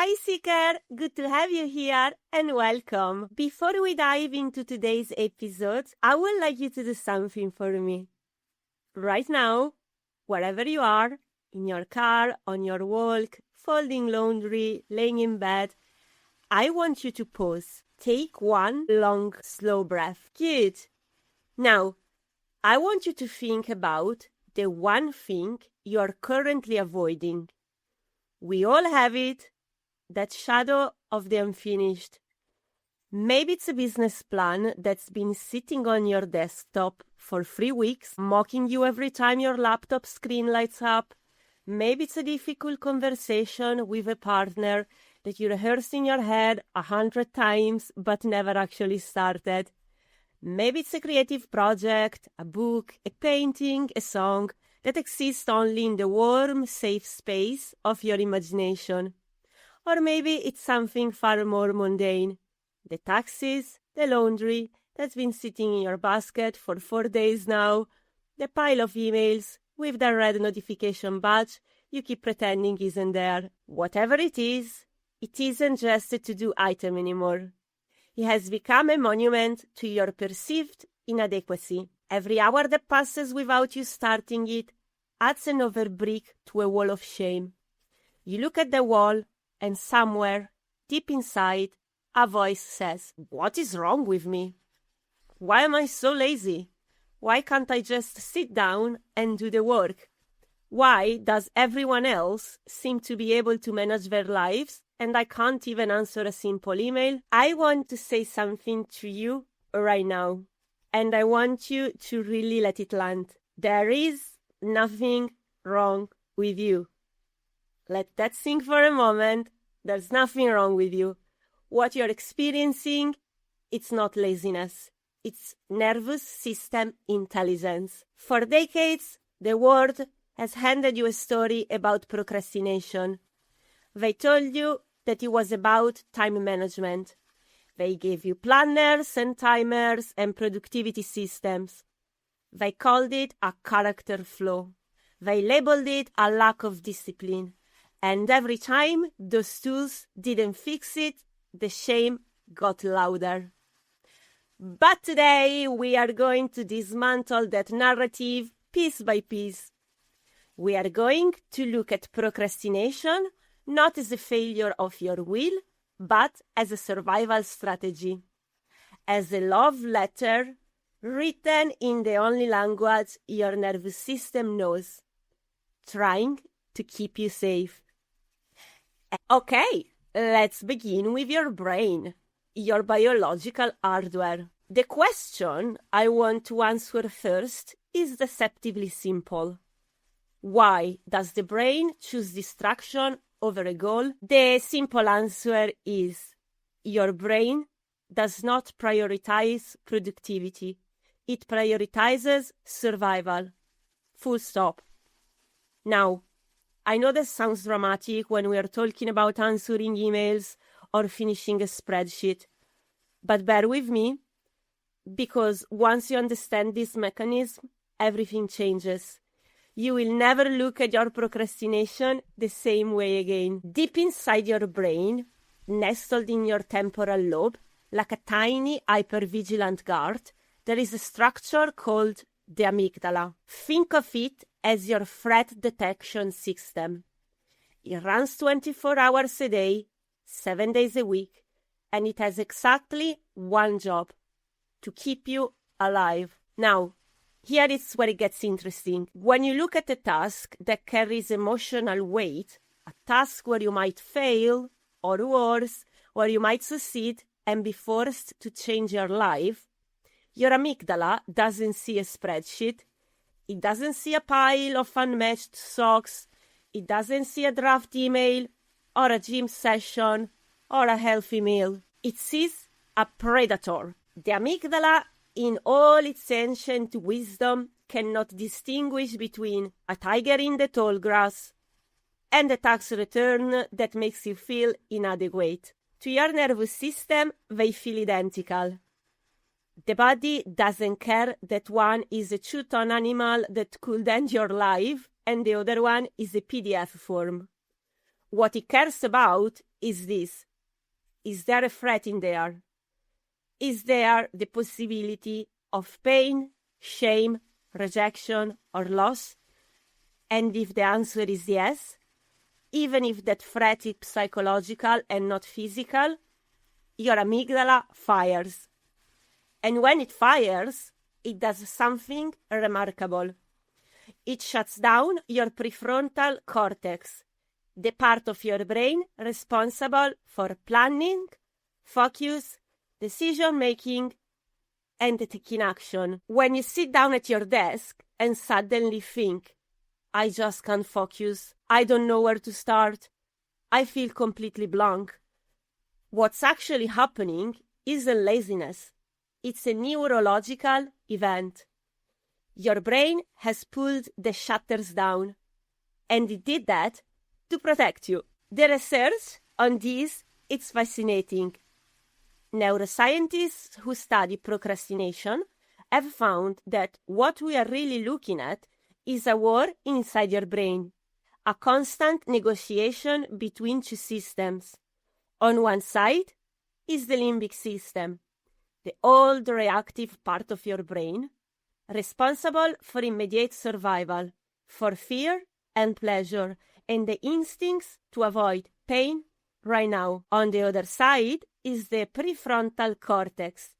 Hi, Seeker! Good to have you here and welcome. Before we dive into today's episode, I would like you to do something for me. Right now, wherever you are, in your car, on your walk, folding laundry, laying in bed, I want you to pause. Take one long, slow breath. Good. Now, I want you to think about the one thing you are currently avoiding. We all have it. That shadow of the unfinished. Maybe it's a business plan that's been sitting on your desktop for 3 weeks, mocking you every time your laptop screen lights up. Maybe it's a difficult conversation with a partner that you rehearsed in your head 100 times but never actually started. Maybe it's a creative project, a book, a painting, a song that exists only in the warm, safe space of your imagination. Or maybe it's something far more mundane. The taxes, the laundry that's been sitting in your basket for 4 days now, the pile of emails with the red notification badge you keep pretending isn't there. Whatever it isn't just a to-do item anymore. It has become a monument to your perceived inadequacy. Every hour that passes without you starting it adds another brick to a wall of shame. You look at the wall, and somewhere, deep inside, a voice says, "What is wrong with me? Why am I so lazy? Why can't I just sit down and do the work? Why does everyone else seem to be able to manage their lives and I can't even answer a simple email?" I want to say something to you right now, and I want you to really let it land. There is nothing wrong with you. Let that sink for a moment. There's nothing wrong with you. What you're experiencing, it's not laziness. It's nervous system intelligence. For decades, the world has handed you a story about procrastination. They told you that it was about time management. They gave you planners and timers and productivity systems. They called it a character flaw. They labeled it a lack of discipline. And every time those tools didn't fix it, the shame got louder. But today we are going to dismantle that narrative piece by piece. We are going to look at procrastination not as a failure of your will, but as a survival strategy. As a love letter written in the only language your nervous system knows, trying to keep you safe. Okay, let's begin with your brain, your biological hardware. The question I want to answer first is deceptively simple. Why does the brain choose distraction over a goal? The simple answer is your brain does not prioritize productivity. It prioritizes survival. Full stop. Now, I know this sounds dramatic when we are talking about answering emails or finishing a spreadsheet, but bear with me, because once you understand this mechanism, everything changes. You will never look at your procrastination the same way again. Deep inside your brain, nestled in your temporal lobe, like a tiny hypervigilant guard, there is a structure called the amygdala. Think of it as your threat detection system. It runs 24 hours a day, 7 days a week, and it has exactly one job: to keep you alive. Now, here is where it gets interesting. When you look at a task that carries emotional weight, a task where you might fail, or worse, where you might succeed and be forced to change your life, your amygdala doesn't see a spreadsheet. It doesn't see a pile of unmatched socks. It doesn't see a draft email or a gym session or a healthy meal. It sees a predator. The amygdala, in all its ancient wisdom, cannot distinguish between a tiger in the tall grass and a tax return that makes you feel inadequate. To your nervous system, they feel identical. The body doesn't care that one is a 2-ton animal that could end your life and the other one is a PDF form. What it cares about is this. Is there a threat in there? Is there the possibility of pain, shame, rejection, or loss? And if the answer is yes, even if that threat is psychological and not physical, your amygdala fires. And when it fires, it does something remarkable. It shuts down your prefrontal cortex, the part of your brain responsible for planning, focus, decision-making, and taking action. When you sit down at your desk and suddenly think, I just can't focus, I don't know where to start, I feel completely blank, what's actually happening isn't laziness. It's a neurological event. Your brain has pulled the shutters down, and it did that to protect you. The research on this is fascinating. Neuroscientists who study procrastination have found that what we are really looking at is a war inside your brain, a constant negotiation between two systems. On one side is the limbic system, the old reactive part of your brain, responsible for immediate survival, for fear and pleasure, and the instincts to avoid pain right now. On the other side is the prefrontal cortex,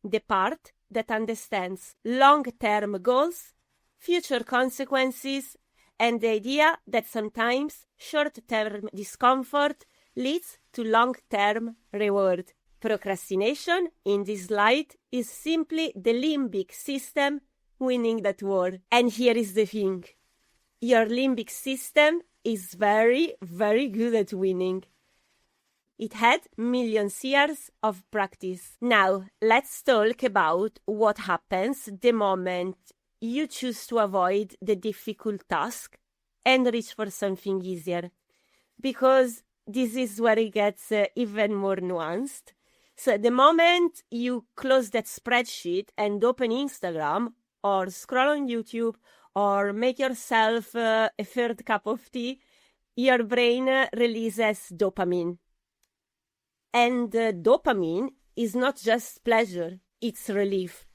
the part that understands long-term goals, future consequences, and the idea that sometimes short-term discomfort leads to long-term reward. Procrastination, in this light, is simply the limbic system winning that war. And here is the thing. Your limbic system is very, very good at winning. It had millions years of practice. Now, let's talk about what happens the moment you choose to avoid the difficult task and reach for something easier. Because this is where it gets even more nuanced. So the moment you close that spreadsheet and open Instagram or scroll on YouTube or make yourself a third cup of tea, your brain releases dopamine. And dopamine is not just pleasure, it's relief.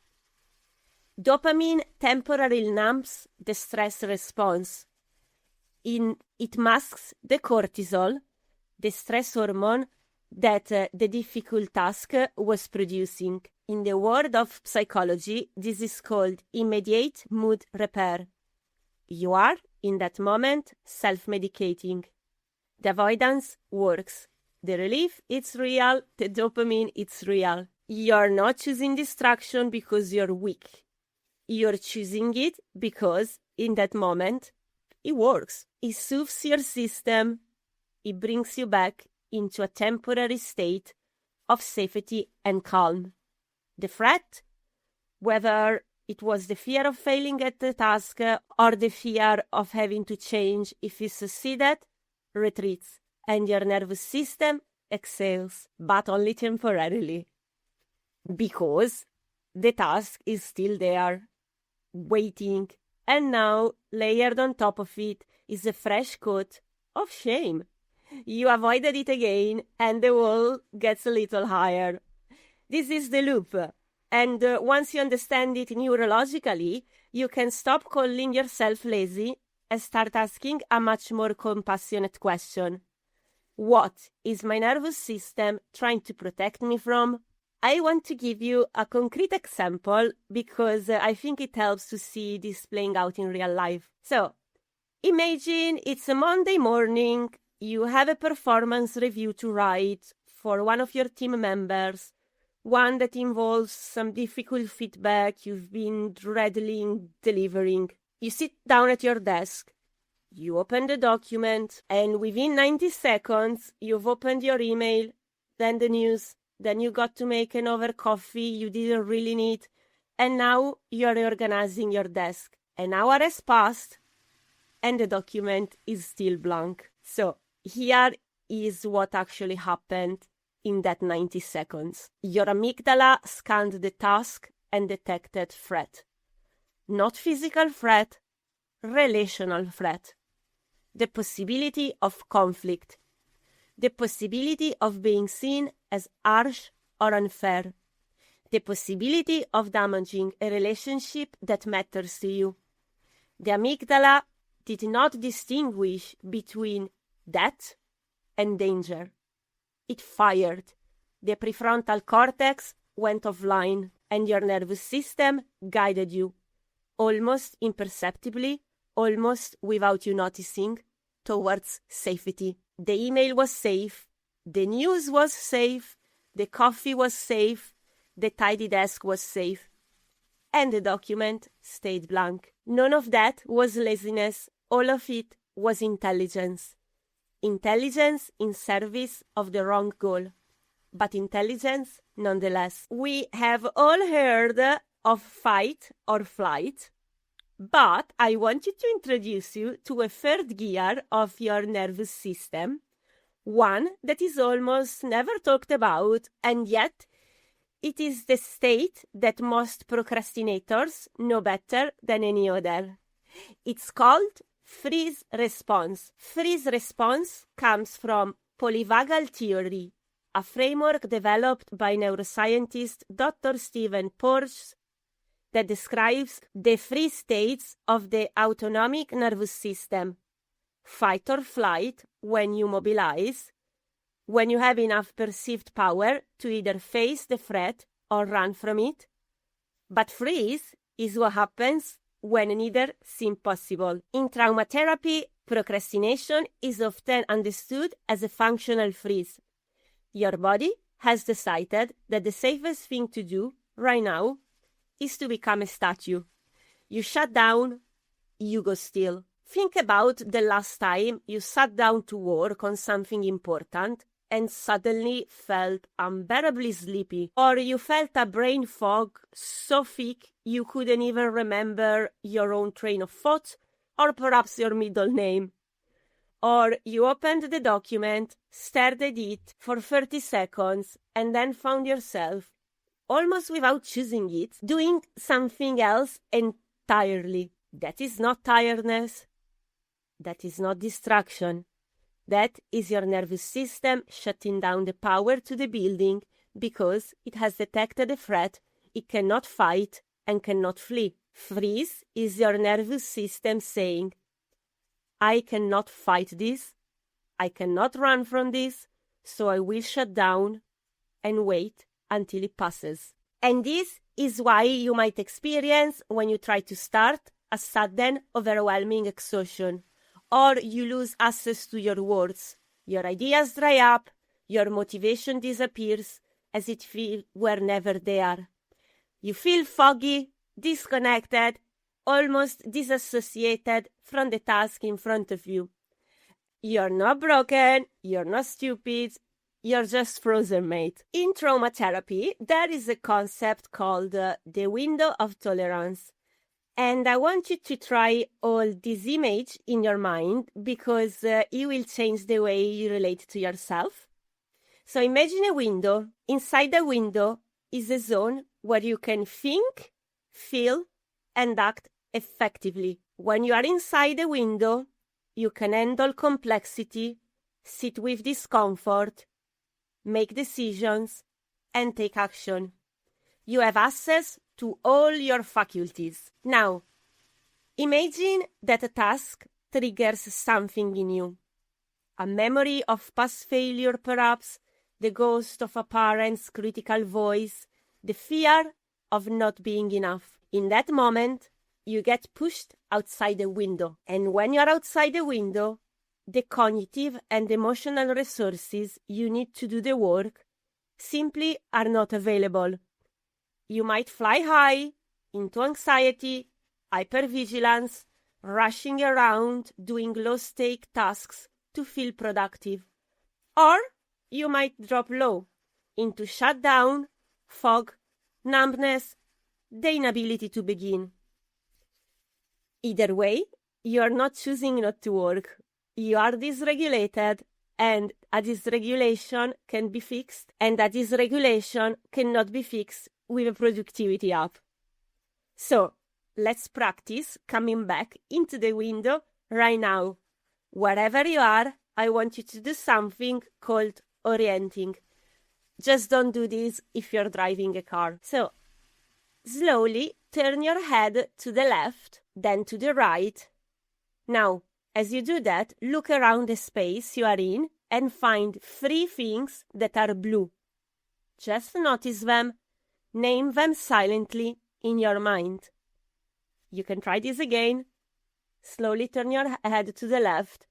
Dopamine temporarily numbs the stress response. It masks the cortisol, the stress hormone that the difficult task was producing. In the world of psychology, this is called immediate mood repair. You are, in that moment, self-medicating. The avoidance works. The relief, it's real. The dopamine, it's real. You're not choosing distraction because you're weak. You're choosing it because, in that moment, it works. It soothes your system. It brings you back into a temporary state of safety and calm. The threat, whether it was the fear of failing at the task or the fear of having to change if you succeeded, retreats, and your nervous system exhales, but only temporarily. Because the task is still there, waiting, and now, layered on top of it, is a fresh coat of shame. You avoided it again, and the wall gets a little higher. This is the loop. And once you understand it neurologically, you can stop calling yourself lazy and start asking a much more compassionate question. What is my nervous system trying to protect me from? I want to give you a concrete example because I think it helps to see this playing out in real life. So, imagine it's a Monday morning. You have a performance review to write for one of your team members, one that involves some difficult feedback you've been dreading delivering. You sit down at your desk, you open the document, and within 90 seconds, you've opened your email, then the news, then you got to make another coffee you didn't really need, and now you're reorganizing your desk. An hour has passed, and the document is still blank. So, here is what actually happened in that 90 seconds. Your amygdala scanned the task and detected threat. Not physical threat, relational threat. The possibility of conflict, the possibility of being seen as harsh or unfair, the possibility of damaging a relationship that matters to you. The amygdala did not distinguish between that and danger. It fired. The prefrontal cortex went offline, and your nervous system guided you, almost imperceptibly, almost without you noticing, towards safety. The email was safe, the news was safe, the coffee was safe, the tidy desk was safe, and the document stayed blank. None of that was laziness, all of it was intelligence. Intelligence in service of the wrong goal, but intelligence nonetheless. We have all heard of fight or flight, but I want to introduce you to a third gear of your nervous system, one that is almost never talked about, and yet it is the state that most procrastinators know better than any other. It's called freeze response. Freeze response comes from polyvagal theory, a framework developed by neuroscientist Dr. Stephen Porges that describes the three states of the autonomic nervous system: fight or flight, when you mobilize, when you have enough perceived power to either face the threat or run from it, but freeze is what happens when neither seems possible. In trauma therapy, procrastination is often understood as a functional freeze. Your body has decided that the safest thing to do right now is to become a statue. You shut down, you go still. Think about the last time you sat down to work on something important and suddenly felt unbearably sleepy, or you felt a brain fog so thick you couldn't even remember your own train of thought, or perhaps your middle name. Or you opened the document, stared at it for 30 seconds, and then found yourself, almost without choosing it, doing something else entirely. That is not tiredness. That is not distraction. That is your nervous system shutting down the power to the building because it has detected a threat it cannot fight and cannot flee. Freeze is your nervous system saying, I cannot fight this, I cannot run from this, so I will shut down and wait until it passes. And this is why you might experience, when you try to start, a sudden, overwhelming exhaustion, or you lose access to your words. Your ideas dry up, your motivation disappears as if it were never there. You feel foggy, disconnected, almost disassociated from the task in front of you. You're not broken, you're not stupid, you're just frozen, mate. In trauma therapy, there is a concept called the window of tolerance. And I want you to try all this image in your mind because it will change the way you relate to yourself. So imagine a window. Inside the window is a zone where you can think, feel, and act effectively. When you are inside the window, you can handle complexity, sit with discomfort, make decisions, and take action. You have access to all your faculties. Now, imagine that a task triggers something in you. A memory of past failure, perhaps, the ghost of a parent's critical voice, the fear of not being enough. In that moment, you get pushed outside the window. And when you're outside the window, the cognitive and emotional resources you need to do the work simply are not available. You might fly high into anxiety, hypervigilance, rushing around, doing low-stake tasks to feel productive. Or you might drop low into shutdown, fog, numbness, the inability to begin. Either way, you are not choosing not to work. You are dysregulated, and a dysregulation can be fixed, and a dysregulation cannot be fixed with a productivity app. So, let's practice coming back into the window right now. Wherever you are, I want you to do something called orienting. Just don't do this if you're driving a car. So, slowly turn your head to the left, then to the right. Now, as you do that, look around the space you are in and find 3 things that are blue. Just notice them, name them silently in your mind. You can try this again. Slowly turn your head to the left.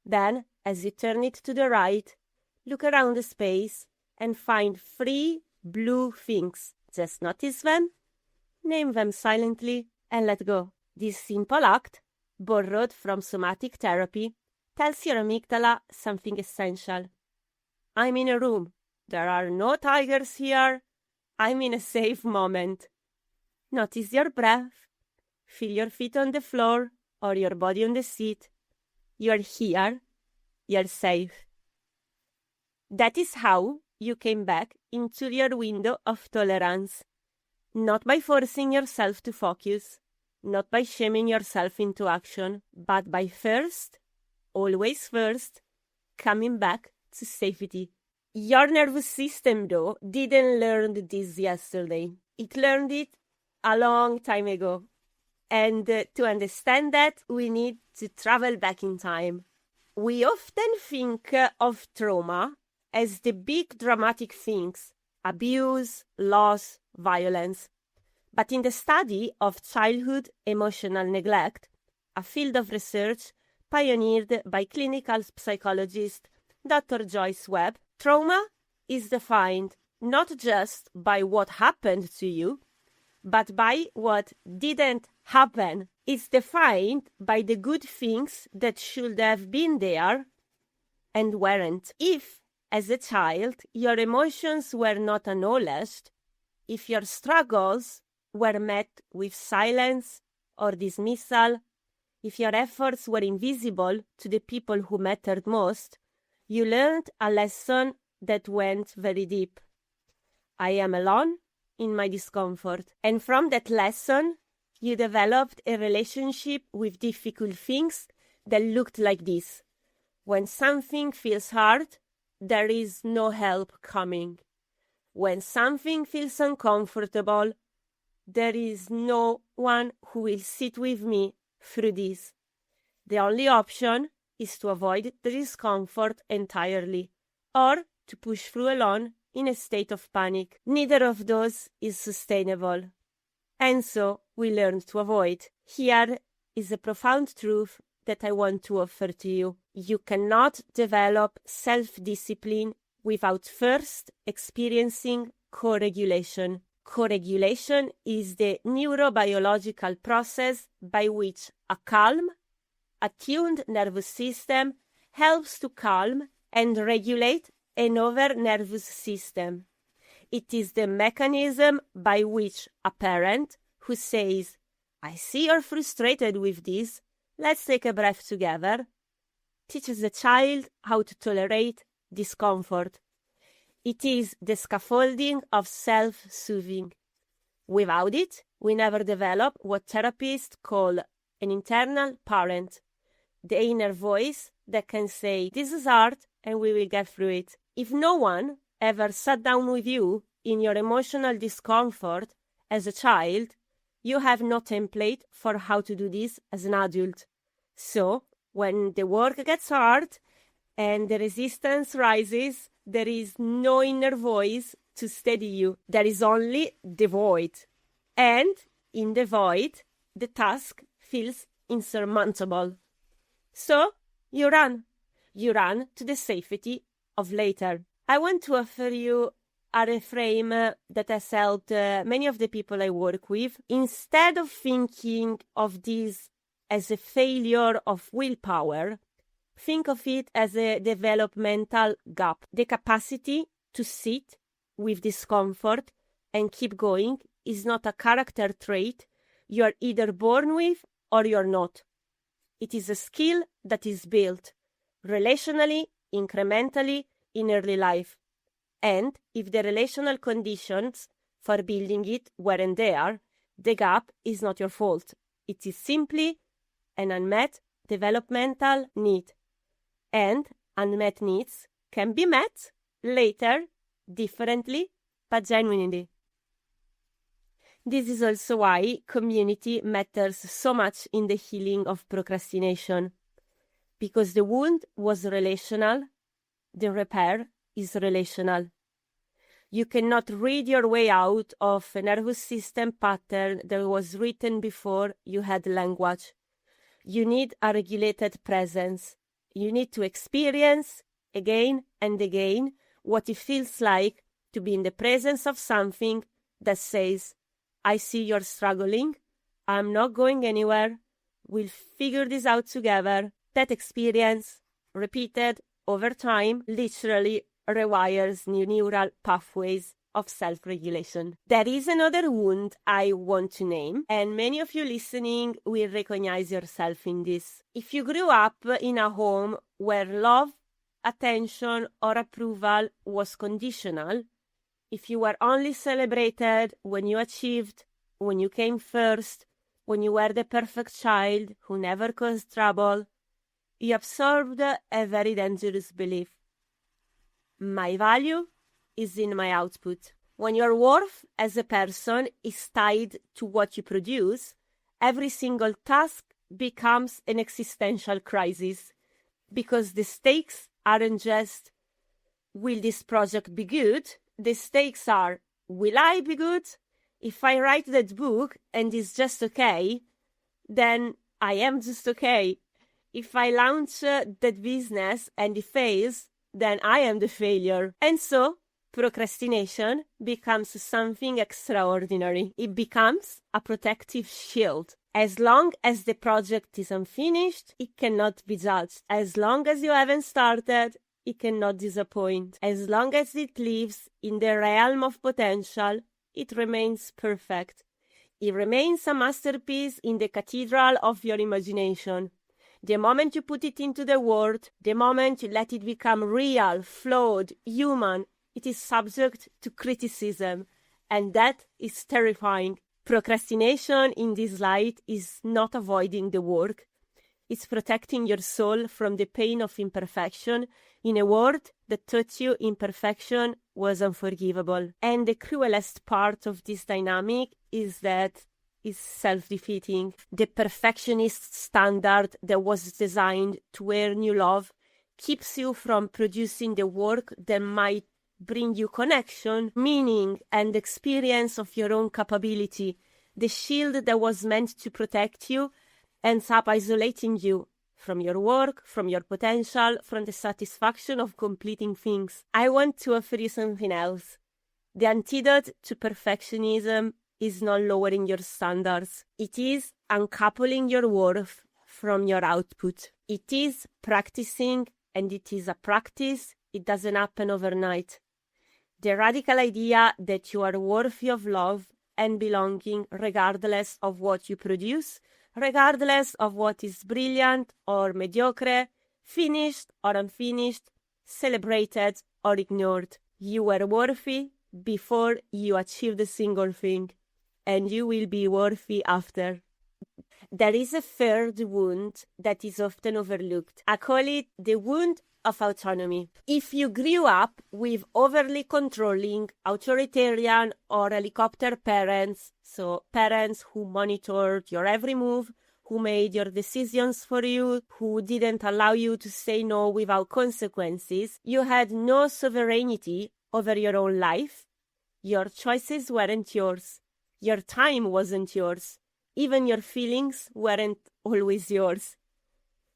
Then, as you turn it to the right, look around the space and find 3 blue things. Just notice them, name them silently, and let go. This simple act, borrowed from somatic therapy, tells your amygdala something essential. I'm in a room. There are no tigers here. I'm in a safe moment. Notice your breath. Feel your feet on the floor or your body on the seat. You're here. You're safe. That is how you came back into your window of tolerance. Not by forcing yourself to focus, not by shaming yourself into action, but by first, always first, coming back to safety. Your nervous system, though, didn't learn this yesterday. It learned it a long time ago. And to understand that, we need to travel back in time. We often think of trauma as the big dramatic things, abuse, loss, violence. But in the study of childhood emotional neglect, a field of research pioneered by clinical psychologist Dr. Joyce Webb, trauma is defined not just by what happened to you, but by what didn't happen. It's defined by the good things that should have been there and weren't. If, as a child, your emotions were not acknowledged, if your struggles were met with silence or dismissal, if your efforts were invisible to the people who mattered most, you learned a lesson that went very deep. I am alone in my discomfort. And from that lesson, you developed a relationship with difficult things that looked like this. When something feels hard, there is no help coming. When something feels uncomfortable, there is no one who will sit with me through this. The only option is to avoid the discomfort entirely, or to push through alone in a state of panic. Neither of those is sustainable. And so we learn to avoid. Here is a profound truth that I want to offer to you. You cannot develop self-discipline without first experiencing co-regulation. Co-regulation is the neurobiological process by which a calm, attuned nervous system helps to calm and regulate another nervous system. It is the mechanism by which a parent who says, I see you're frustrated with this, let's take a breath together, teaches the child how to tolerate discomfort. It is the scaffolding of self-soothing. Without it, we never develop what therapists call an internal parent, the inner voice that can say, this is hard and we will get through it. If no one ever sat down with you in your emotional discomfort as a child, you have no template for how to do this as an adult. So, when the work gets hard and the resistance rises, there is no inner voice to steady you. There is only the void. And in the void, the task feels insurmountable. So, you run. You run to the safety of later. I want to offer you a reframe that has helped many of the people I work with. Instead of thinking of this as a failure of willpower, think of it as a developmental gap. The capacity to sit with discomfort and keep going is not a character trait you are either born with or you're not. It is a skill that is built relationally, incrementally, in early life. And if the relational conditions for building it weren't there, the gap is not your fault. It is simply an unmet developmental need. And unmet needs can be met later, differently, but genuinely. This is also why community matters so much in the healing of procrastination. Because the wound was relational, the repair is relational. You cannot read your way out of a nervous system pattern that was written before you had language. You need a regulated presence. You need to experience again and again what it feels like to be in the presence of something that says, I see you're struggling. I'm not going anywhere. We'll figure this out together. That experience, repeated over time, literally rewires new neural pathways of self-regulation. There is another wound I want to name, and many of you listening will recognize yourself in this. If you grew up in a home where love, attention, or approval was conditional, if you were only celebrated when you achieved, when you came first, when you were the perfect child who never caused trouble, you absorbed a very dangerous belief. My value is in my output. When your worth as a person is tied to what you produce, every single task becomes an existential crisis, because the stakes aren't just, will this project be good? The stakes are, will I be good? If I write that book and it's just okay, then I am just okay. If I launch that business and it fails, then I am the failure. And so, procrastination becomes something extraordinary. It becomes a protective shield. As long as the project is unfinished, it cannot be judged. As long as you haven't started, it cannot disappoint. As long as it lives in the realm of potential, it remains perfect. It remains a masterpiece in the cathedral of your imagination. The moment you put it into the world, the moment you let it become real, flawed, human, it is subject to criticism, and that is terrifying. Procrastination in this light is not avoiding the work. It's protecting your soul from the pain of imperfection in a world that taught you imperfection was unforgivable. And the cruelest part of this dynamic is that it's self-defeating. The perfectionist standard that was designed to earn you love keeps you from producing the work that might bring you connection, meaning, and experience of your own capability. The shield that was meant to protect you ends up isolating you from your work, from your potential, from the satisfaction of completing things. I want to offer you something else. The antidote to perfectionism is not lowering your standards. It is uncoupling your worth from your output. It is practicing, and it is a practice. It doesn't happen overnight. The radical idea that you are worthy of love and belonging regardless of what you produce, regardless of what is brilliant or mediocre, finished or unfinished, celebrated or ignored. You were worthy before you achieved a single thing, and you will be worthy after. There is a third wound that is often overlooked. I call it the wound of autonomy. If you grew up with overly controlling, authoritarian, or helicopter parents, so parents who monitored your every move, who made your decisions for you, who didn't allow you to say no without consequences, you had no sovereignty over your own life. Your choices weren't yours. Your time wasn't yours. Even your feelings weren't always yours.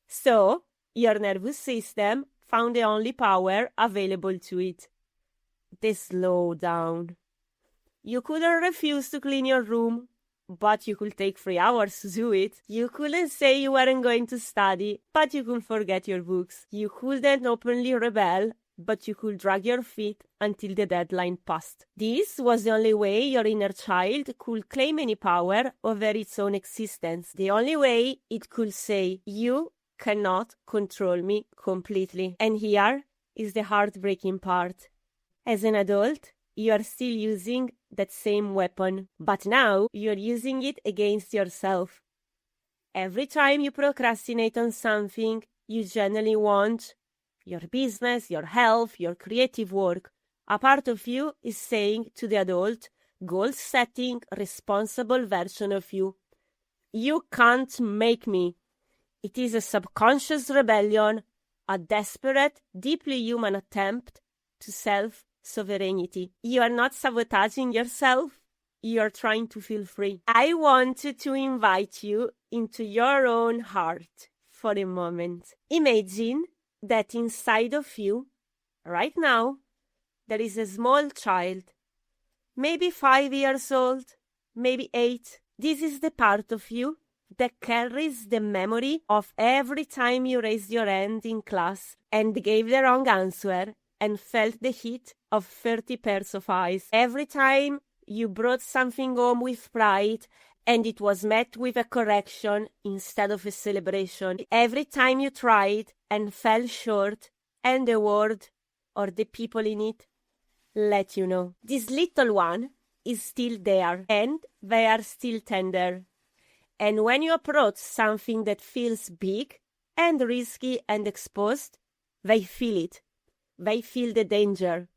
So, your nervous system found the only power available to it: the slow down. You couldn't refuse to clean your room, but you could take 3 hours to do it. You couldn't say you weren't going to study, but you could forget your books. You couldn't openly rebel, but you could drag your feet until the deadline passed. This was the only way your inner child could claim any power over its own existence. The only way it could say, you cannot control me completely. And here is the heartbreaking part. As an adult, you are still using that same weapon, but now you're using it against yourself. Every time you procrastinate on something you genuinely want, your business, your health, your creative work. A part of you is saying to the adult, goal-setting, responsible version of you, "You can't make me." It is a subconscious rebellion, a desperate, deeply human attempt to self-sovereignty. You are not sabotaging yourself. You are trying to feel free. I want to invite you into your own heart for a moment. Imagine that inside of you, right now, there is a small child, maybe 5 years old, maybe 8. This is the part of you that carries the memory of every time you raised your hand in class and gave the wrong answer and felt the heat of 30 pairs of eyes. Every time you brought something home with pride and it was met with a correction instead of a celebration. Every time you tried and fell short and the world or the people in it let you know. This little one is still there and they are still tender. And when you approach something that feels big and risky and exposed, they feel it. They feel the danger.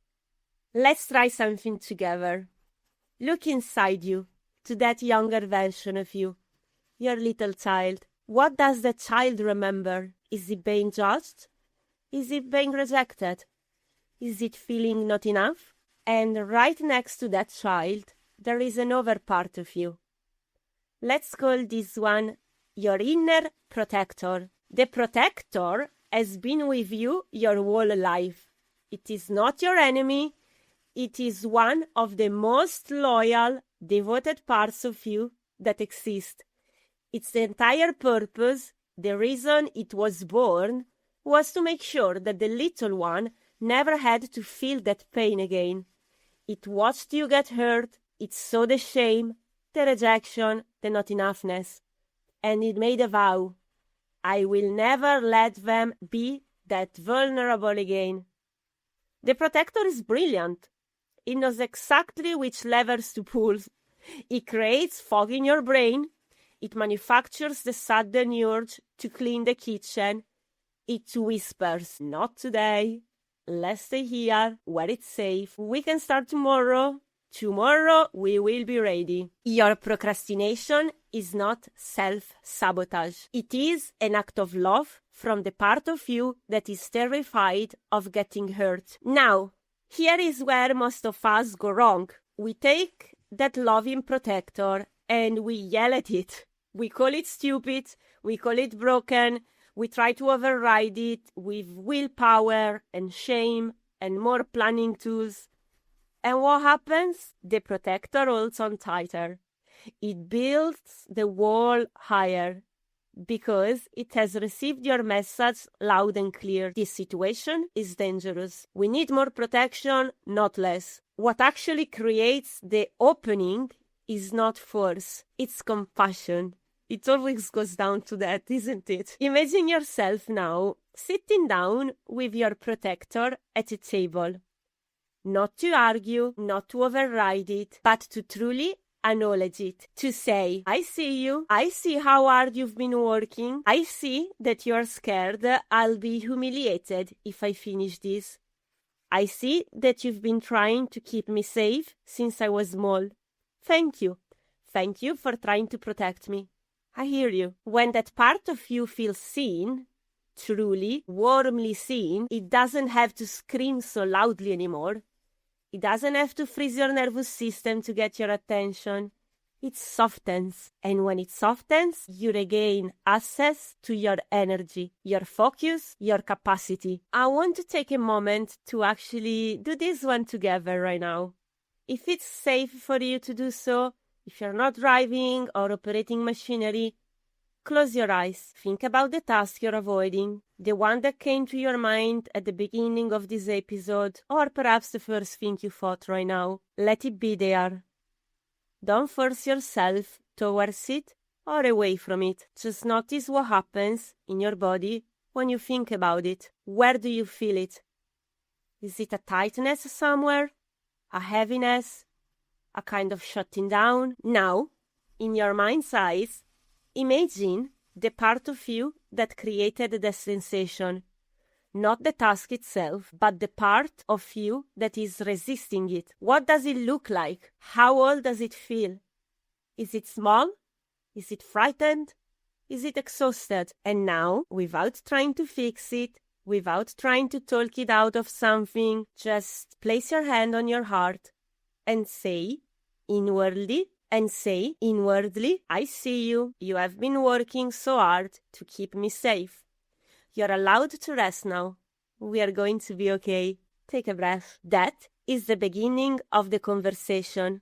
Let's try something together. Look inside you, to that younger version of you, your little child. What does the child remember? Is it being judged? Is it being rejected? Is it feeling not enough? And right next to that child, there is another part of you. Let's call this one your inner protector. The protector has been with you your whole life. It is not your enemy. It is one of the most loyal, devoted parts of you that exist. Its entire purpose, the reason it was born, was to make sure that the little one never had to feel that pain again. It watched you get hurt. It saw the shame, the rejection, the not enoughness. And it made a vow. I will never let them be that vulnerable again. The protector is brilliant. It knows exactly which levers to pull. It creates fog in your brain. It manufactures the sudden urge to clean the kitchen. It whispers, not today. Let's stay here, where it's safe. We can start tomorrow. Tomorrow we will be ready. Your procrastination is not self-sabotage. It is an act of love from the part of you that is terrified of getting hurt. Now, here is where most of us go wrong. We take that loving protector and we yell at it. We call it stupid, we call it broken, we try to override it with willpower and shame and more planning tools. And what happens? The protector holds on tighter. It builds the wall higher because it has received your message loud and clear. This situation is dangerous. We need more protection, not less. What actually creates the opening is not force, it's compassion. It always goes down to that, isn't it? Imagine yourself now sitting down with your protector at a table. Not to argue, not to override it, but to truly acknowledge it. To say, I see you. I see how hard you've been working. I see that you're scared I'll be humiliated if I finish this. I see that you've been trying to keep me safe since I was small. Thank you. Thank you for trying to protect me. I hear you. When that part of you feels seen, truly, warmly seen, it doesn't have to scream so loudly anymore. It doesn't have to freeze your nervous system to get your attention. It softens. And when it softens, you regain access to your energy, your focus, your capacity. I want to take a moment to actually do this one together right now. If it's safe for you to do so, if you're not driving or operating machinery, close your eyes. Think about the task you're avoiding, the one that came to your mind at the beginning of this episode, or perhaps the first thing you thought right now. Let it be there. Don't force yourself towards it or away from it. Just notice what happens in your body when you think about it. Where do you feel it? Is it a tightness somewhere? A heaviness? A kind of shutting down? Now, in your mind's eyes, imagine the part of you that created the sensation. Not the task itself, but the part of you that is resisting it. What does it look like? How old does it feel? Is it small? Is it frightened? Is it exhausted? And now, without trying to fix it, without trying to talk it out of something, just place your hand on your heart and say inwardly, I see you. You have been working so hard to keep me safe. You're allowed to rest now. We are going to be okay. Take a breath. That is the beginning of the conversation.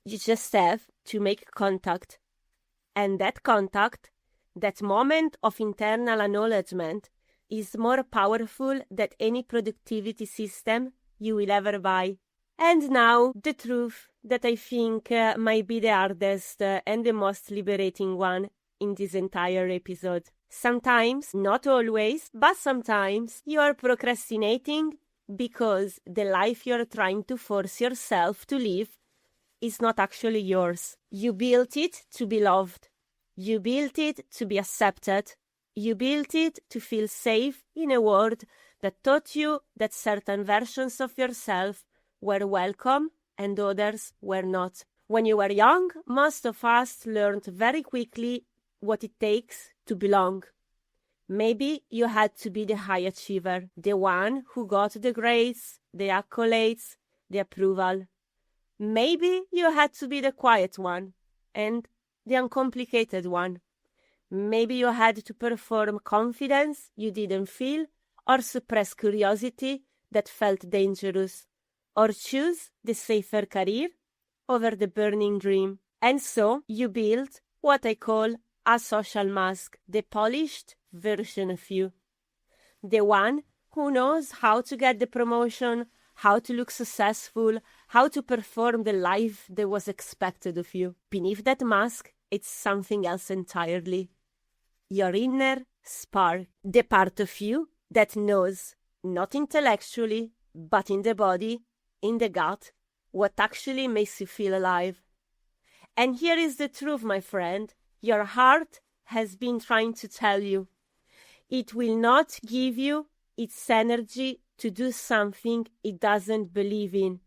You just have to make contact. And that contact, that moment of internal acknowledgement, is more powerful than any productivity system you will ever buy. And now, the truth that I think might be the hardest and the most liberating one in this entire episode. Sometimes, not always, but sometimes, you are procrastinating because the life you're trying to force yourself to live is not actually yours. You built it to be loved. You built it to be accepted. You built it to feel safe in a world that taught you that certain versions of yourself were welcome and others were not. When you were young, most of us learned very quickly what it takes to belong. Maybe you had to be the high achiever, the one who got the grades, the accolades, the approval. Maybe you had to be the quiet one and the uncomplicated one. Maybe you had to perform confidence you didn't feel, or suppress curiosity that felt dangerous, or choose the safer career over the burning dream. And so you built what I call a social mask, the polished version of you. The one who knows how to get the promotion, how to look successful, how to perform the life that was expected of you. Beneath that mask, it's something else entirely. Your inner spark, the part of you that knows, not intellectually, but in the body, in the gut, what actually makes you feel alive. And here is the truth, my friend. Your heart has been trying to tell you. It will not give you its energy to do something it doesn't believe in.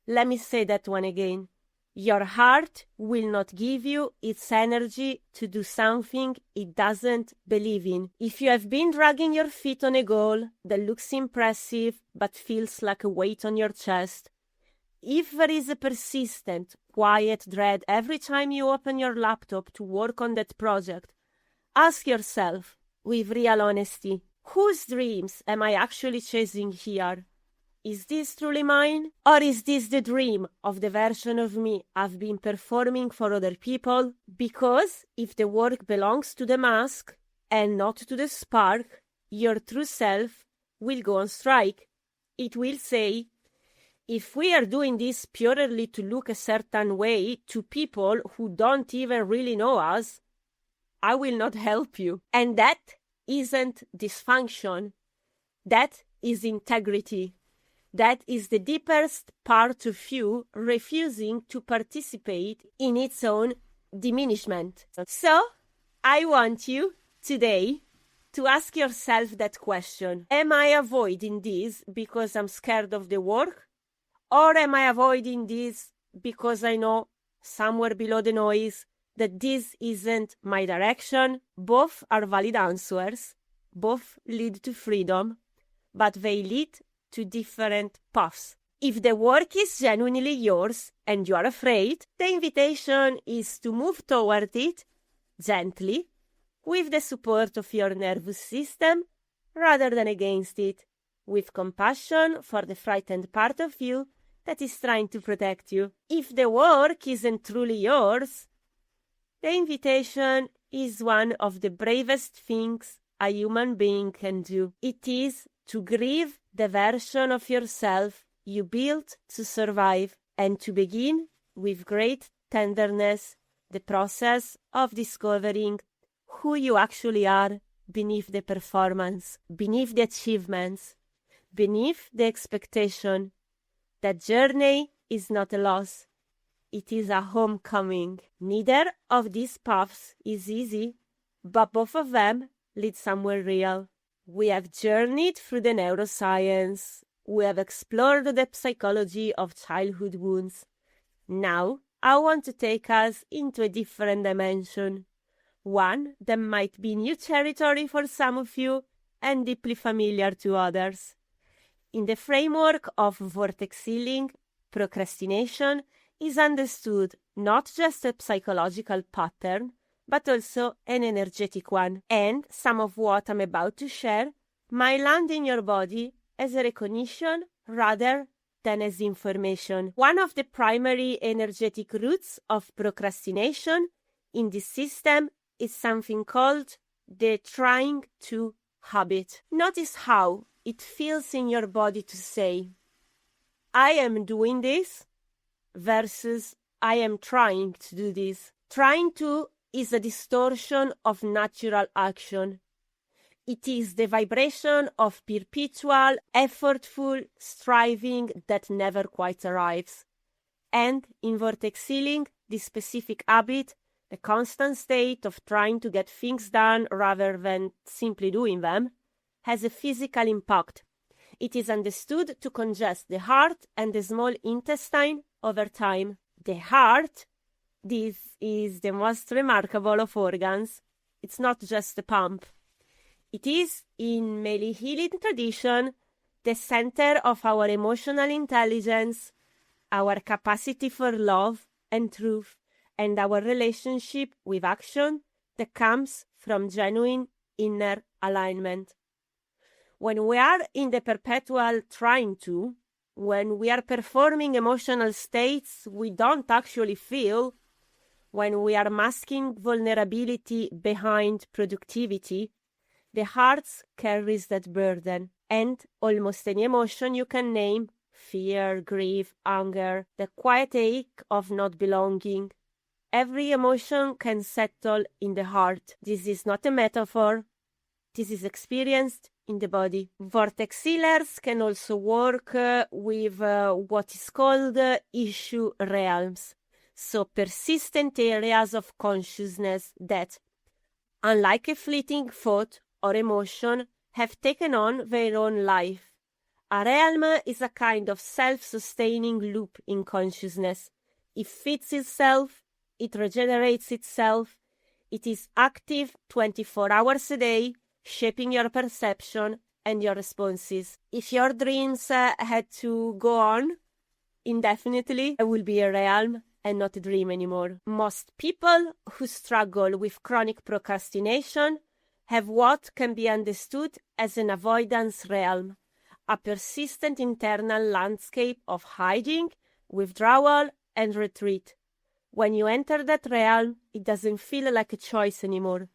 Let me say that one again. Your heart will not give you its energy to do something it doesn't believe in. If you have been dragging your feet on a goal that looks impressive but feels like a weight on your chest, if there is a persistent, quiet dread every time you open your laptop to work on that project, ask yourself, with real honesty, whose dreams am I actually chasing here? Is this truly mine? Or is this the dream of the version of me I've been performing for other people? Because if the work belongs to the mask and not to the spark, your true self will go on strike. It will say, if we are doing this purely to look a certain way to people who don't even really know us, I will not help you. And that isn't dysfunction. That is integrity. That is the deepest part of you refusing to participate in its own diminishment. So, I want you today to ask yourself that question. Am I avoiding this because I'm scared of the work? Or am I avoiding this because I know somewhere below the noise that this isn't my direction? Both are valid answers. Both lead to freedom, but they lead to different paths. If the work is genuinely yours and you are afraid, the invitation is to move toward it gently, with the support of your nervous system, rather than against it, with compassion for the frightened part of you that is trying to protect you. If the work isn't truly yours, the invitation is one of the bravest things a human being can do. It is to grieve the version of yourself you built to survive, and to begin with great tenderness the process of discovering who you actually are beneath the performance, beneath the achievements, beneath the expectation. That journey is not a loss. It is a homecoming. Neither of these paths is easy, but both of them lead somewhere real. We have journeyed through the neuroscience. We have explored the psychology of childhood wounds. Now, I want to take us into a different dimension. One that might be new territory for some of you and deeply familiar to others. In the framework of VortexHealing, procrastination is understood not just a psychological pattern, but also an energetic one. And some of what I'm about to share might land in your body as a recognition rather than as information. One of the primary energetic roots of procrastination in this system is something called the trying to habit. Notice how it feels in your body to say, I am doing this versus I am trying to do this. Trying to is a distortion of natural action. It is the vibration of perpetual, effortful striving that never quite arrives. And in VortexHealing, this specific habit, the constant state of trying to get things done rather than simply doing them, has a physical impact. It is understood to congest the heart and the small intestine over time. The heart, this is the most remarkable of organs. It's not just a pump. It is, in many healing tradition, the center of our emotional intelligence, our capacity for love and truth, and our relationship with action that comes from genuine inner alignment. When we are in the perpetual trying to, when we are performing emotional states we don't actually feel, when we are masking vulnerability behind productivity, the heart carries that burden. And almost any emotion you can name, fear, grief, anger, the quiet ache of not belonging, every emotion can settle in the heart. This is not a metaphor. This is experienced in the body. Vortex healers can also work with what is called issue realms. So persistent areas of consciousness that, unlike a fleeting thought or emotion, have taken on their own life. A realm is a kind of self-sustaining loop in consciousness. It feeds itself, it regenerates itself, it is active 24 hours a day, shaping your perception and your responses. If your dreams had to go on indefinitely, it will be a realm and not a dream anymore. Most people who struggle with chronic procrastination have what can be understood as an avoidance realm, a persistent internal landscape of hiding, withdrawal, and retreat. When you enter that realm, it doesn't feel like a choice anymore.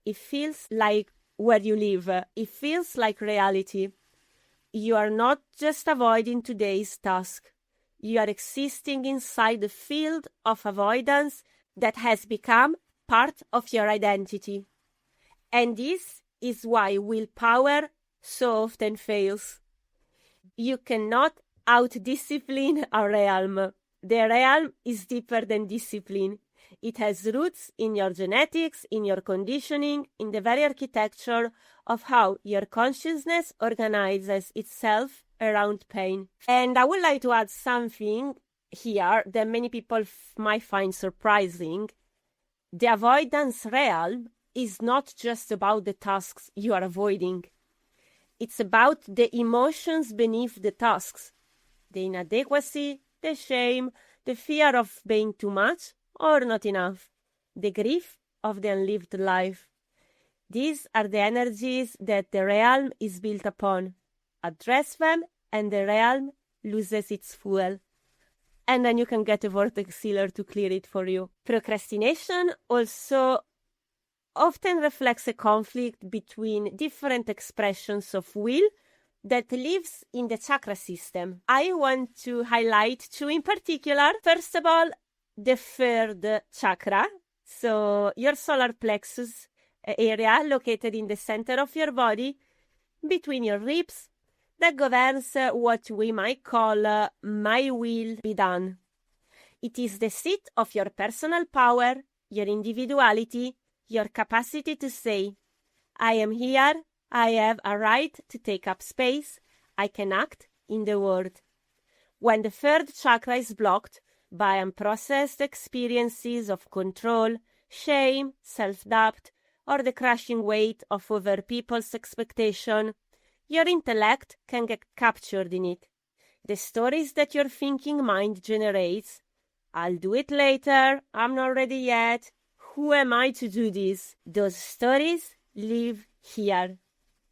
It feels like where you live. It feels like reality. You are not just avoiding today's task. You are existing inside the field of avoidance that has become part of your identity. And this is why willpower so often fails. You cannot out-discipline a realm. The realm is deeper than discipline. It has roots in your genetics, in your conditioning, in the very architecture of how your consciousness organizes itself around pain. And I would like to add something here that many people might find surprising. The avoidance realm is not just about the tasks you are avoiding. It's about the emotions beneath the tasks. The inadequacy, the shame, the fear of being too much or not enough, the grief of the unlived life. These are the energies that the realm is built upon. Address them and the realm loses its fuel. And then you can get a vortex healer to clear it for you. Procrastination also often reflects a conflict between different expressions of will that lives in the chakra system. I want to highlight two in particular. First of all, the third chakra, so your solar plexus area located in the center of your body between your ribs, that governs what we might call my will be done. It is the seat of your personal power, your individuality, your capacity to say, I am here I have a right to take up space. I can act in the world. When the third chakra is blocked by unprocessed experiences of control, shame, self-doubt, or the crushing weight of other people's expectation, your intellect can get captured in it. The stories that your thinking mind generates, I'll do it later, I'm not ready yet, who am I to do this? Those stories live here.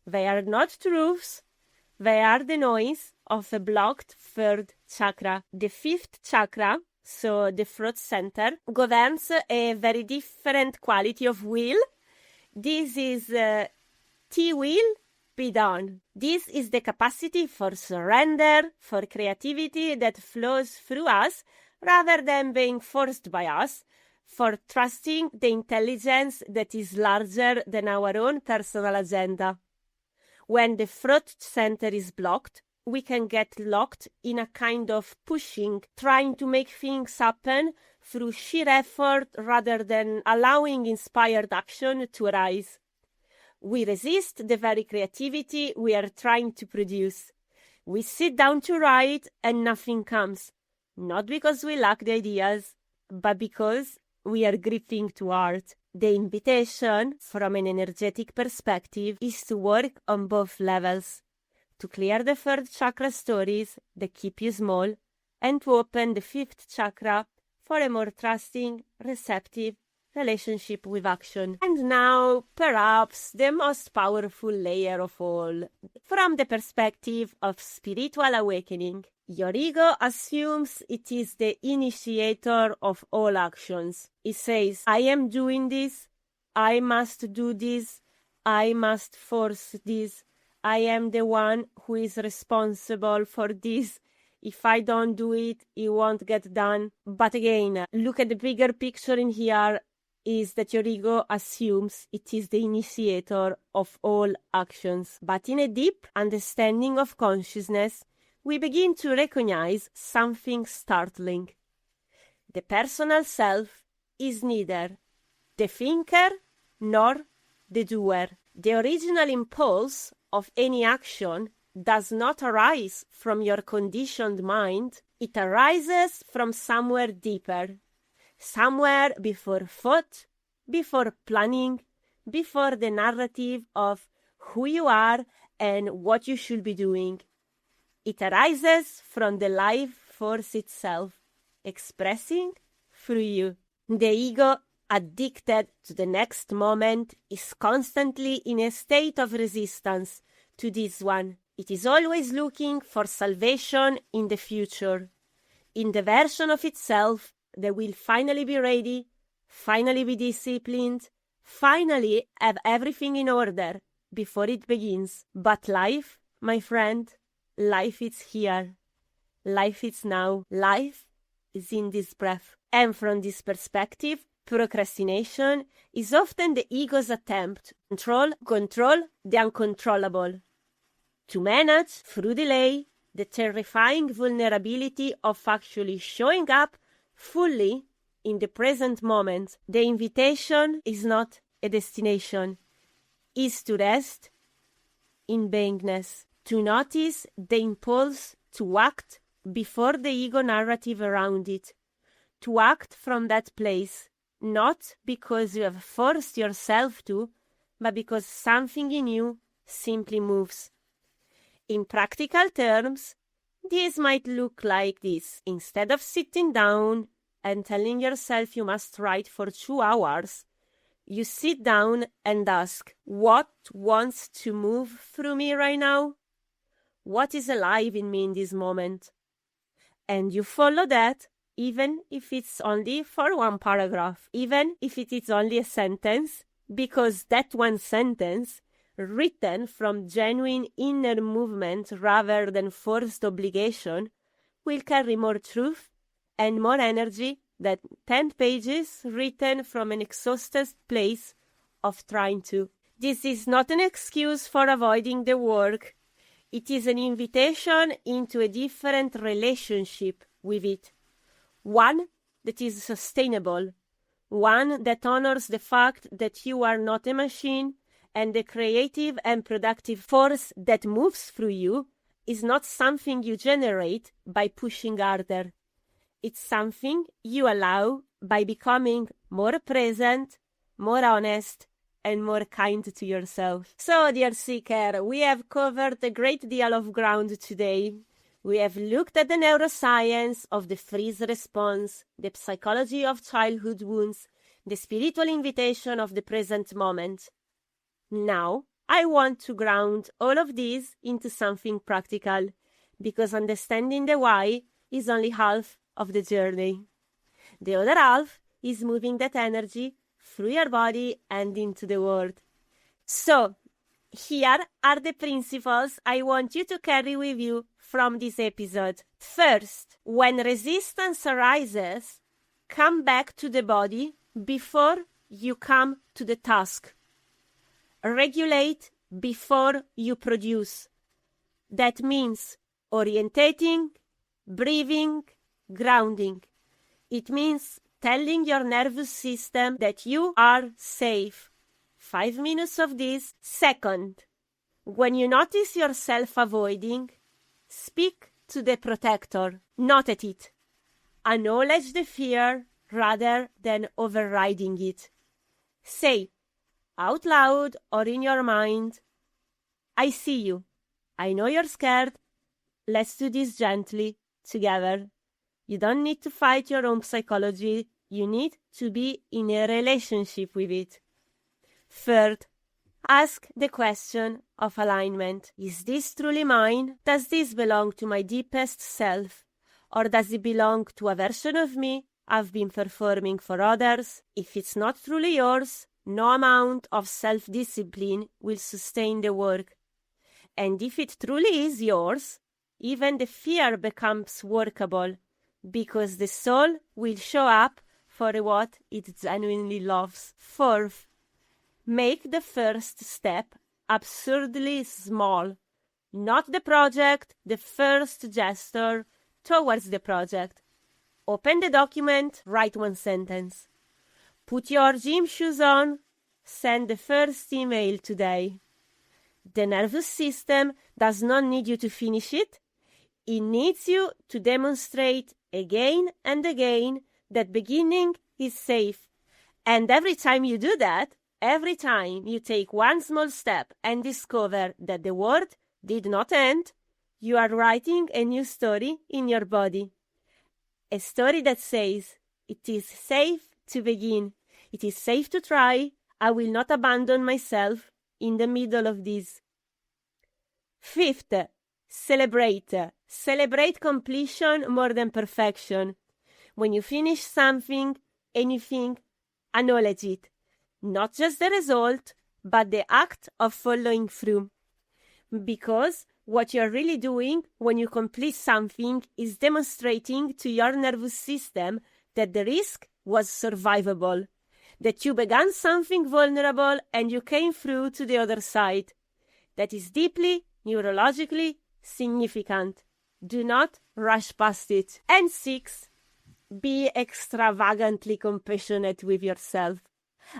They are not truths, they are the noise of a blocked third chakra. The fifth chakra, so the throat center, governs a very different quality of will. This is T-will be done. This is the capacity for surrender, for creativity that flows through us rather than being forced by us, for trusting the intelligence that is larger than our own personal agenda. When the throat center is blocked, we can get locked in a kind of pushing, trying to make things happen through sheer effort rather than allowing inspired action to arise. We resist the very creativity we are trying to produce. We sit down to write and nothing comes, not because we lack the ideas, but because we are gripping to art. The invitation, from an energetic perspective, is to work on both levels, to clear the third chakra stories that keep you small, and to open the fifth chakra for a more trusting, receptive relationship with action. And now, perhaps the most powerful layer of all, from the perspective of spiritual awakening. Your ego assumes it is the initiator of all actions. It says, I am doing this, I must do this, I must force this, I am the one who is responsible for this. If I don't do it, it won't get done. But again, look at the bigger picture in here, is that your ego assumes it is the initiator of all actions. But in a deep understanding of consciousness, we begin to recognize something startling. The personal self is neither the thinker nor the doer. The original impulse of any action does not arise from your conditioned mind. It arises from somewhere deeper, somewhere before thought, before planning, before the narrative of who you are and what you should be doing. It arises from the life force itself, expressing through you. The ego, addicted to the next moment, is constantly in a state of resistance to this one. It is always looking for salvation in the future, in the version of itself that will finally be ready, finally be disciplined, finally have everything in order before it begins. But life, my friend, life is here. Life is now. Life is in this breath. And from this perspective, procrastination is often the ego's attempt to control the uncontrollable, to manage through delay the terrifying vulnerability of actually showing up fully in the present moment. The invitation is not a destination, is to rest in beingness, to notice the impulse to act before the ego narrative around it, to act from that place, not because you have forced yourself to, but because something in you simply moves. In practical terms, this might look like this. Instead of sitting down and telling yourself you must write for 2 hours, you sit down and ask, what wants to move through me right now? What is alive in me in this moment? And you follow that, even if it's only for 1 paragraph, even if it is only a sentence, because that one sentence, written from genuine inner movement rather than forced obligation, will carry more truth and more energy than 10 pages written from an exhausted place of trying to. This is not an excuse for avoiding the work. It is an invitation into a different relationship with it. One that is sustainable. One that honors the fact that you are not a machine And the creative and productive force that moves through you is not something you generate by pushing harder. It's something you allow by becoming more present, more honest, and more kind to yourself. So, dear seeker, we have covered a great deal of ground today. We have looked at the neuroscience of the freeze response, the psychology of childhood wounds, the spiritual invitation of the present moment. Now, I want to ground all of these into something practical, because understanding the why is only half of the journey. The other half is moving that energy through your body and into the world. So, here are the principles I want you to carry with you from this episode. First, when resistance arises, come back to the body before you come to the task. Regulate before you produce. That means orientating, breathing, grounding. It means telling your nervous system that you are safe. 5 minutes of this. Second, when you notice yourself avoiding, speak to the protector, not at it. Acknowledge the fear rather than overriding it. Say, out loud or in your mind, I see you. I know you're scared. Let's do this gently, together. You don't need to fight your own psychology. You need to be in a relationship with it. Third, ask the question of alignment. Is this truly mine? Does this belong to my deepest self? Or does it belong to a version of me I've been performing for others? If it's not truly yours, no amount of self-discipline will sustain the work. And if it truly is yours, even the fear becomes workable, because the soul will show up for what it genuinely loves. Fourth, make the first step absurdly small. Not the project, the first gesture towards the project. Open the document, write one sentence. Put your gym shoes on, send the first email today. The nervous system does not need you to finish it. It needs you to demonstrate again and again that beginning is safe. And every time you do that, every time you take one small step and discover that the world did not end, you are writing a new story in your body. A story that says, it is safe to begin. It is safe to try. I will not abandon myself in the middle of this. Fifth, celebrate. Celebrate completion more than perfection. When you finish something, anything, acknowledge it. Not just the result, but the act of following through. Because what you're really doing when you complete something is demonstrating to your nervous system that the risk was survivable, that you began something vulnerable and you came through to the other side. That is deeply, neurologically significant. Do not rush past it. And 6, be extravagantly compassionate with yourself.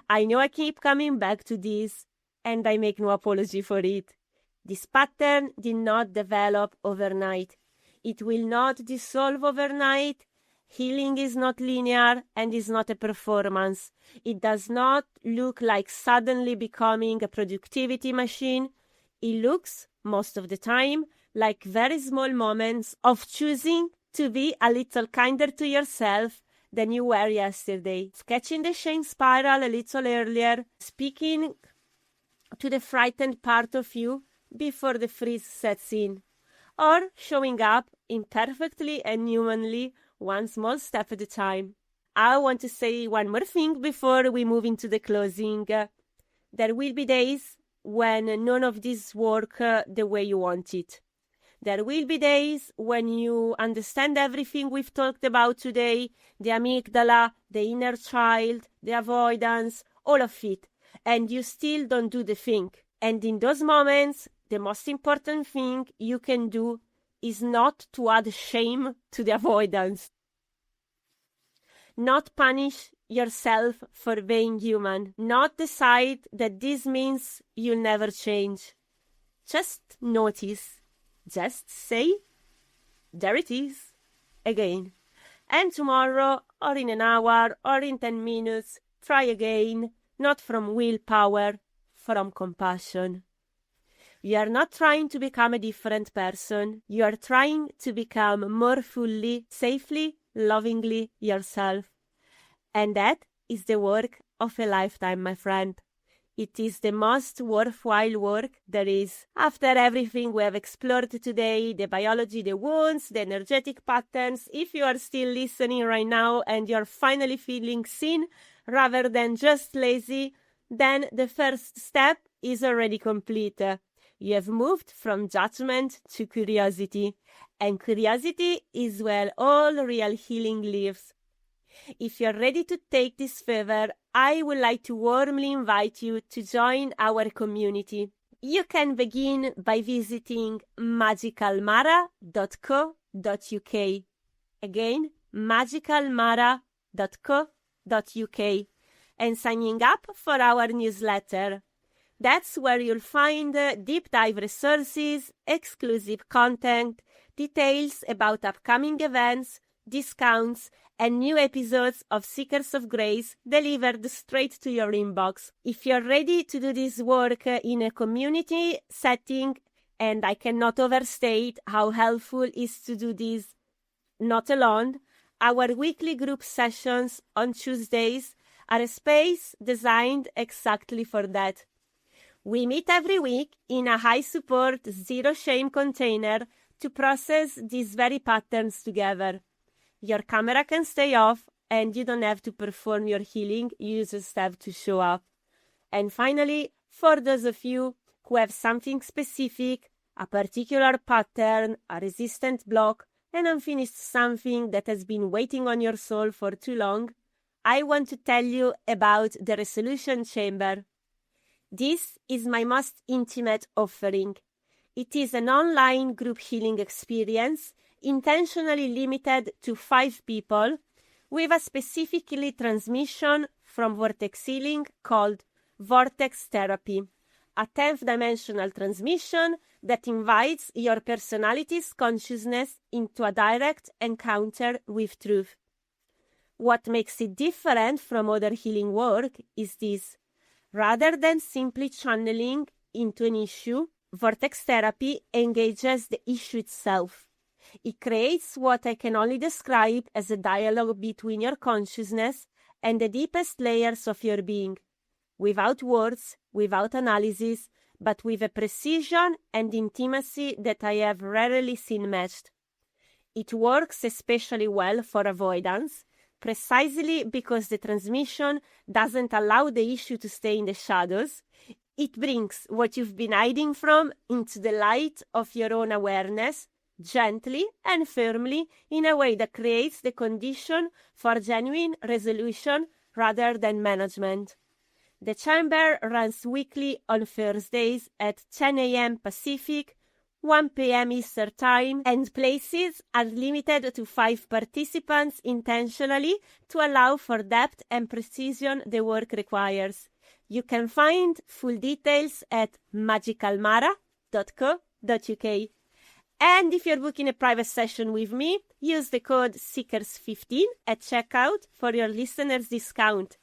I know I keep coming back to this, and I make no apology for it. This pattern did not develop overnight. It will not dissolve overnight. Healing is not linear and is not a performance. It does not look like suddenly becoming a productivity machine. It looks, most of the time, like very small moments of choosing to be a little kinder to yourself than you were yesterday. Catching the shame spiral a little earlier, speaking to the frightened part of you before the freeze sets in, or showing up imperfectly and humanly, one small step at a time. I want to say one more thing before we move into the closing. There will be days when none of this works the way you want it. There will be days when you understand everything we've talked about today, the amygdala, the inner child, the avoidance, all of it, and you still don't do the thing. And in those moments, the most important thing you can do is not to add shame to the avoidance. Not punish yourself for being human, not decide that this means you'll never change. Just notice. Just say, there it is, again. And tomorrow, or in an hour, or in 10 minutes, try again, not from willpower, from compassion. You are not trying to become a different person. You are trying to become more fully, safely, lovingly yourself. And that is the work of a lifetime, my friend. It is the most worthwhile work there is. After everything we have explored today, the biology, the wounds, the energetic patterns, if you are still listening right now and you're finally feeling seen rather than just lazy, then the first step is already complete. You have moved from judgment to curiosity, and curiosity is where all real healing lives. If you're ready to take this further, I would like to warmly invite you to join our community. You can begin by visiting magicalmara.co.uk. Again, magicalmara.co.uk, and signing up for our newsletter. That's where you'll find deep dive resources, exclusive content, details about upcoming events, discounts, and new episodes of Seekers of Grace delivered straight to your inbox. If you're ready to do this work in a community setting, and I cannot overstate how helpful it is to do this not alone, our weekly group sessions on Tuesdays are a space designed exactly for that. We meet every week in a high-support, zero-shame container to process these very patterns together. Your camera can stay off, and you don't have to perform your healing, you just have to show up. And finally, for those of you who have something specific, a particular pattern, a resistant block, an unfinished something that has been waiting on your soul for too long, I want to tell you about the Resolution Chamber. This is my most intimate offering. It is an online group healing experience intentionally limited to 5 people with a specifically transmission from VortexHealing called Vortex Therapy, a 10th dimensional transmission that invites your personality's consciousness into a direct encounter with truth. What makes it different from other healing work is this. Rather than simply channeling into an issue, Vortex Therapy engages the issue itself. It creates what I can only describe as a dialogue between your consciousness and the deepest layers of your being, without words, without analysis, but with a precision and intimacy that I have rarely seen matched. It works especially well for avoidance, precisely because the transmission doesn't allow the issue to stay in the shadows. It brings what you've been hiding from into the light of your own awareness, gently and firmly, in a way that creates the condition for genuine resolution rather than management. The chamber runs weekly on Thursdays at 10 a.m. Pacific, 1 p.m. Eastern Time, and places are limited to 5 participants intentionally to allow for depth and precision the work requires. You can find full details at magicalmara.co.uk. And if you're booking a private session with me, use the code SEEKERS15 at checkout for your listeners' discount.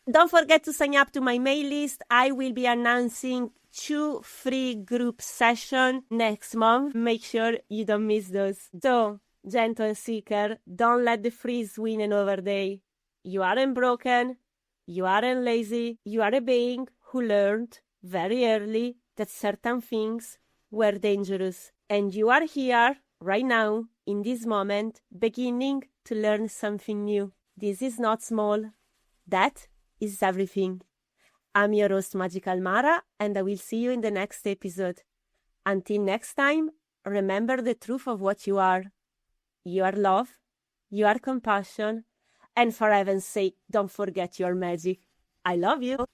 Don't forget to sign up to my mail list. I will be announcing 2 free group sessions next month. Make sure you don't miss those. So, gentle seeker, don't let the freeze win another day. You aren't broken. You aren't lazy. You are a being who learned very early that certain things were dangerous. And you are here, right now, in this moment, beginning to learn something new. This is not small. That is everything. I'm your host, Magical Mara, and I will see you in the next episode. Until next time, remember the truth of what you are. You are love, you are compassion, and for heaven's sake, don't forget your magic. I love you.